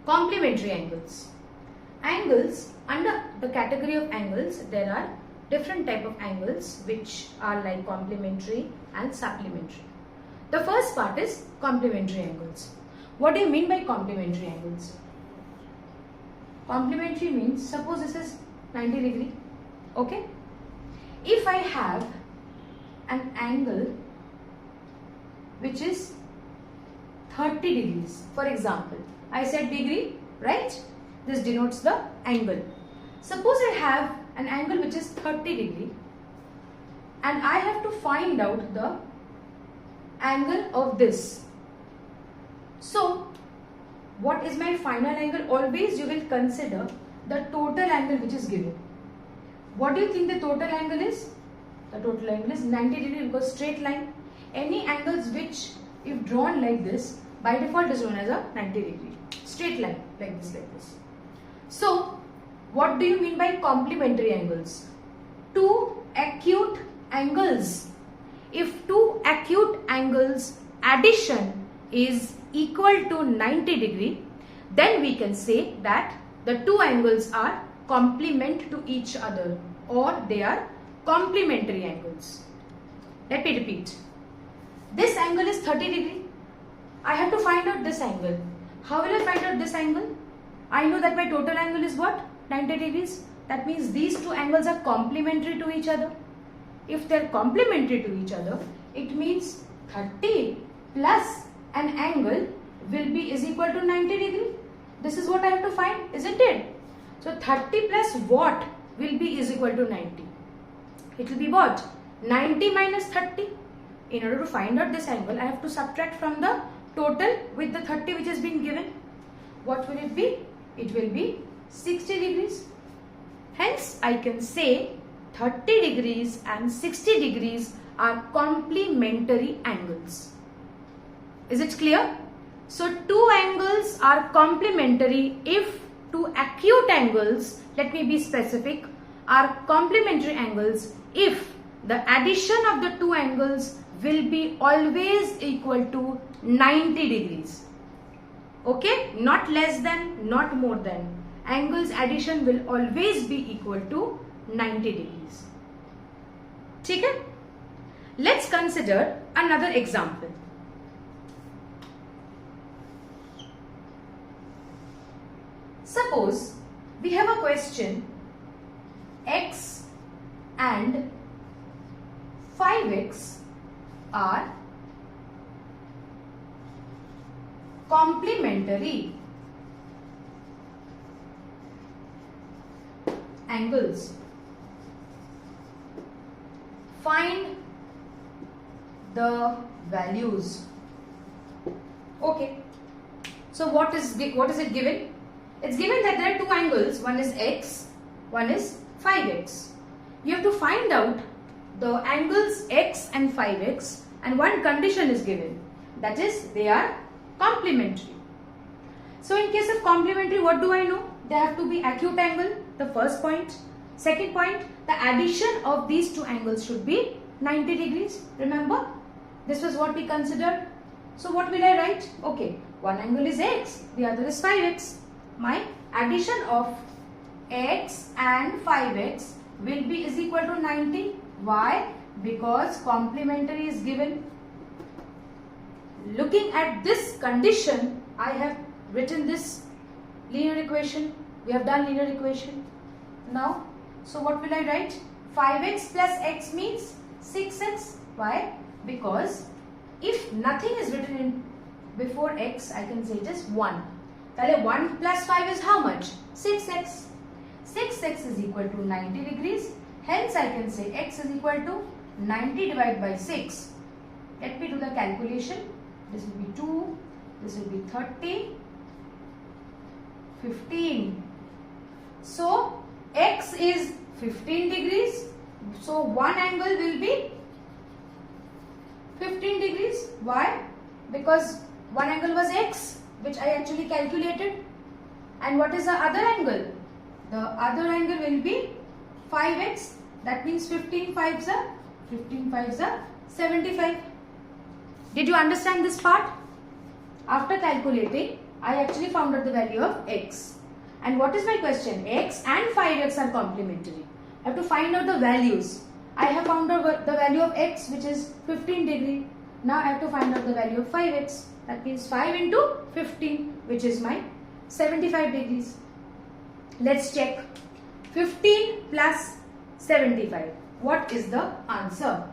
Complementary angles. Angles, under the category of angles, there are different type of angles which are like complementary and supplementary. The first part is complementary angles. What do you mean by complementary angles? Complementary means, suppose this is 90 degree, okay? If I have an angle which is 30 degrees, for example, I said degree, right? This denotes the angle. Suppose I have an angle which is 30 degree and I have to find out the angle of this. So, what is my final angle? Always you will consider the total angle which is given. What do you think the total angle is? The total angle is 90 degree because straight line. Any angles which, if drawn like this, by default is known as a 90 degree. Straight line, like this, like this. So, what do you mean by complementary angles? Two acute angles. If two acute angles addition is equal to 90 degree, then we can say that the two angles are complement to each other, or they are complementary angles. Let me repeat. This angle is 30 degree. I have to find out this angle. How will I find out this angle? I know that my total angle is what? 90 degrees. That means these two angles are complementary to each other. If they are complementary to each other, it means 30 plus an angle is equal to 90 degree. This is what I have to find, isn't it? So 30 plus what will be is equal to 90? It will be what? 90 minus 30. In order to find out this angle, I have to subtract from the total with the 30 which has been given. What will it be? It will be 60 degrees. Hence, I can say 30 degrees and 60 degrees are complementary angles. Is it clear? So, two angles are complementary if two acute angles, let me be specific, are complementary angles if the addition of the two angles will be always equal to 90 degrees. Okay? Not less than, not more than. Angles addition will always be equal to 90 degrees. Okay? Let's consider another example. Suppose we have a question, x and 5x are complementary angles. Find the values. Okay. So what is it given? It's given that there are two angles. One is x, one is 5x. You have to find out the angles x and 5x, and one condition is given. That is, they are complementary. So in case of complementary, what do I know? They have to be acute angle, the first point. Second point, the addition of these two angles should be 90 degrees. Remember, this was what we considered. So what will I write? Okay, one angle is x, the other is 5x. My addition of x and 5x will be is equal to 90. Why? Because complementary is given. Looking at this condition, I have written this linear equation. We have done linear equation. Now, so what will I write? 5x plus x means 6x. Why? Because if nothing is written in before x, I can say it is 1. 1 plus 5 is how much? 6x. 6x is equal to 90 degrees. Hence, I can say x is equal to 90 divided by 6. Let me do the calculation. This will be 2. This will be 30. 15. So, x is 15 degrees. So, one angle will be 15 degrees. Why? Because one angle was x, which I actually calculated. And what is the other angle? The other angle will be 5x. That means 15 5s are 75. Did you understand this part? After calculating, I actually found out the value of x. And what is my question? X and 5x are complementary. I have to find out the values. I have found out the value of x, which is 15 degree. Now I have to find out the value of 5x. That means 5 into 15, which is my 75 degrees. Let's check. 15 plus 75. What is the answer?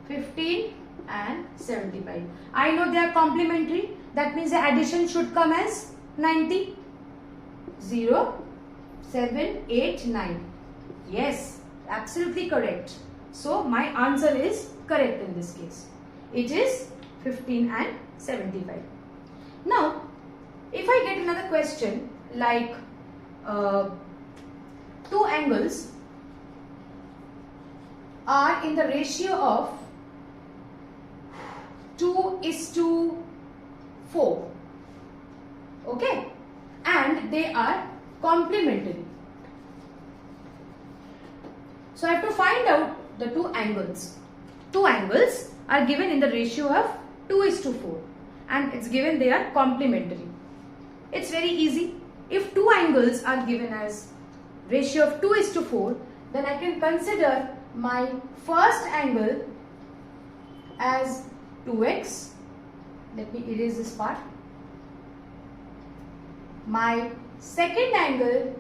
15 and 75. I know they are complementary. That means the addition should come as 90. 0, 7, 8, 9. Yes, absolutely correct. So my answer is correct in this case. It is 15 and 75. Now, if I get another question like two angles are in the ratio of 2:4. Okay, and they are complementary. So I have to find out the two angles. Two angles are given in the ratio of 2:4 and it's given they are complementary. It's very easy. If two angles are given as ratio of 2:4, then I can consider my first angle as 2x. Let me erase this part. My second angle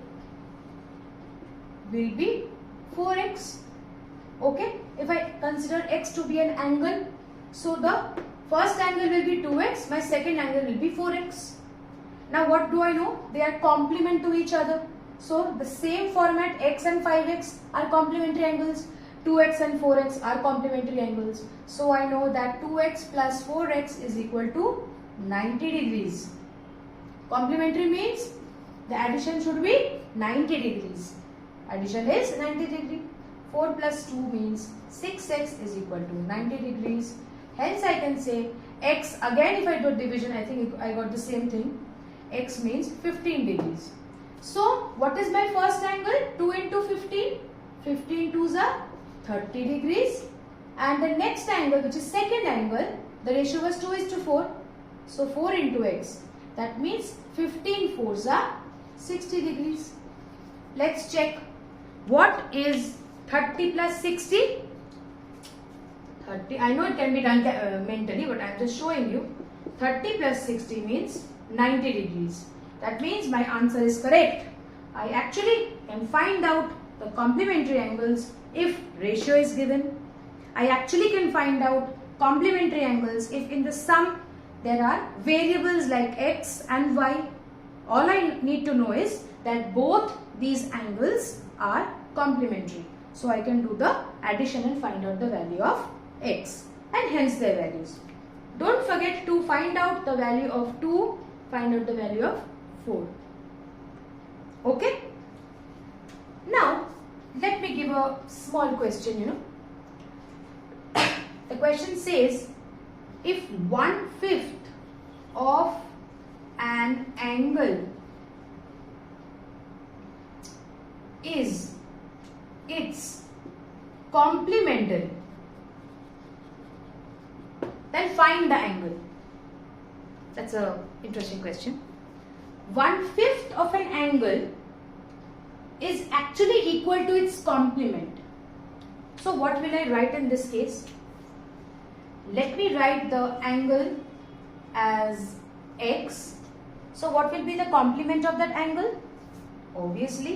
will be 4x. Okay, if I consider x to be an angle, so the first angle will be 2x, my second angle will be 4x. Now what do I know? They are complement to each other. So the same format, x and 5x are complementary angles, 2x and 4x are complementary angles. So I know that 2x plus 4x is equal to 90 degrees. Complementary means the addition should be 90 degrees. Addition is 90 degree. 4 plus 2 means 6x is equal to 90 degrees. Hence I can say x, again if I do division, I think I got the same thing. X means 15 degrees. So what is my first angle? 2 into 15. 15 twos are 30 degrees. And the next angle, which is second angle, the ratio was 2:4. So 4 into x. That means 15 fours are 60 degrees. Let's check. What is 30 plus 60? 30. I know it can be done mentally, but I am just showing you. 30 plus 60 means 90 degrees. That means my answer is correct. I actually can find out the complementary angles if ratio is given. I actually can find out complementary angles if in the sum there are variables like x and y. All I need to know is that both these angles are complementary. So I can do the addition and find out the value of x and hence their values. Don't forget to find out the value of 2, find out the value of 4. Okay? Now, let me give a small question, The question says, if 1/5 of an angle is its complementary, then find the angle. That's a interesting question. 1/5 of an angle is actually equal to its complement. So what will I write in this case? Let me write the angle as x. So what will be the complement of that angle? Obviously,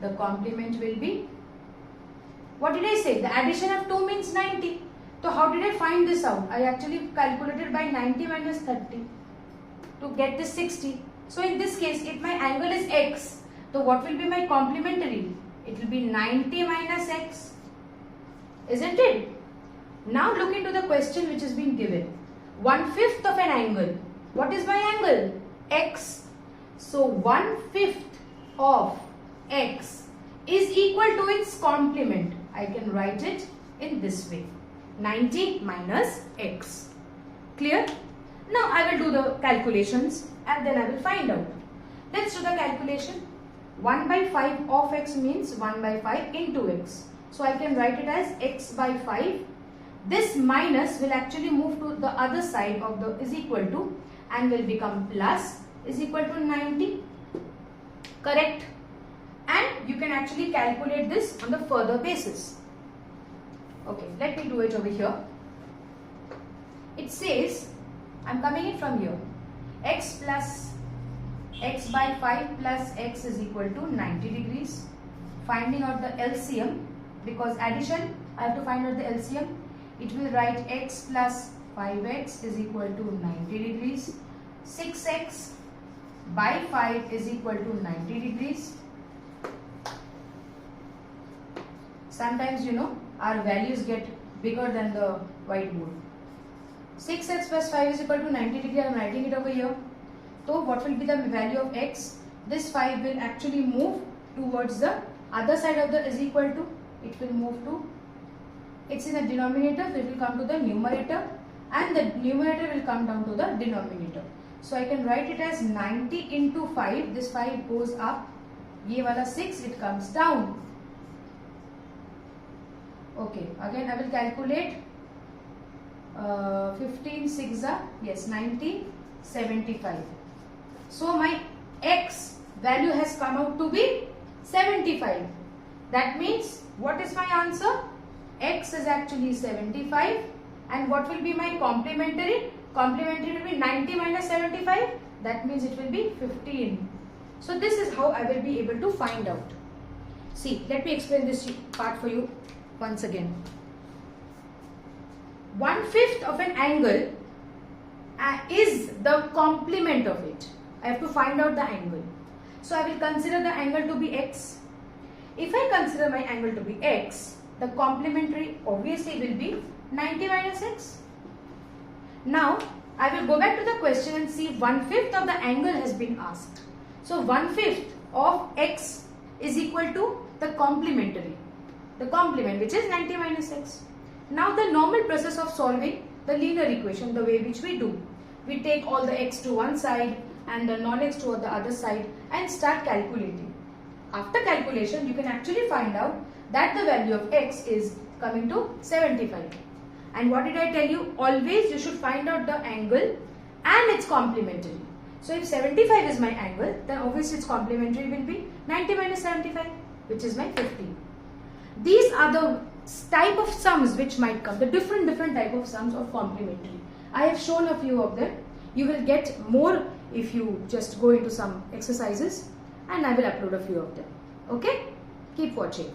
the complement will be, what did I say? The addition of 2 means 90. So how did I find this out? I actually calculated by 90 minus 30 to get this 60. So in this case, if my angle is x, so what will be my complementary? It will be 90 minus x. Isn't it? Now look into the question which has been given. 1/5 of an angle. What is my angle? X. So 1/5 of x is equal to its complement. I can write it in this way. 90 minus x. Clear? Now I will do the calculations and then I will find out. Let's do the calculation. 1/5 of x means 1/5 into x. So I can write it as x by 5. This minus will actually move to the other side of the is equal to and will become plus. is equal to 90. Correct. And you can actually calculate this on the further basis. Okay, let me do it over here. It says, I'm coming in from here, x plus x by 5 plus x is equal to 90 degrees. Finding out the LCM, because addition, I have to find out the LCM. It will write x plus 5x is equal to 90 degrees. 6x by 5 is equal to 90 degrees. Sometimes, you know, our values get bigger than the whiteboard. 6x plus 5 is equal to 90 degrees. I am writing it over here. So what will be the value of x? This 5 will actually move towards the other side of the is equal to. It will move to, it's in the denominator, so it will come to the numerator, and the numerator will come down to the denominator. So I can write it as 90 into 5. This 5 goes up. Ye wala 6, it comes down. Okay, again I will calculate 15 6 yes, 90, 75. So my x value has come out to be 75. That means, what is my answer? X is actually 75. And what will be my complementary? Complementary will be 90 minus 75. That means it will be 15. So this is how I will be able to find out. See, let me explain this part for you once again. 1/5 of an angle is the complement of it. I have to find out the angle. So I will consider the angle to be x. If I consider my angle to be x, the complementary obviously will be 90 minus x. Now I will go back to the question and see 1/5 of the angle has been asked. So 1/5 of x is equal to the complementary. The complement, which is 90 minus x. Now the normal process of solving the linear equation, the way which we do. We take all the x to one side and the non-x to the other side and start calculating. After calculation, you can actually find out that the value of x is coming to 75. And what did I tell you? Always you should find out the angle and its complementary. So if 75 is my angle, then obviously its complementary will be 90 minus 75, which is my 50. These are the type of sums which might come, the different type of sums of complementary. I have shown a few of them. You will get more if you just go into some exercises, and I will upload a few of them. Okay? Keep watching.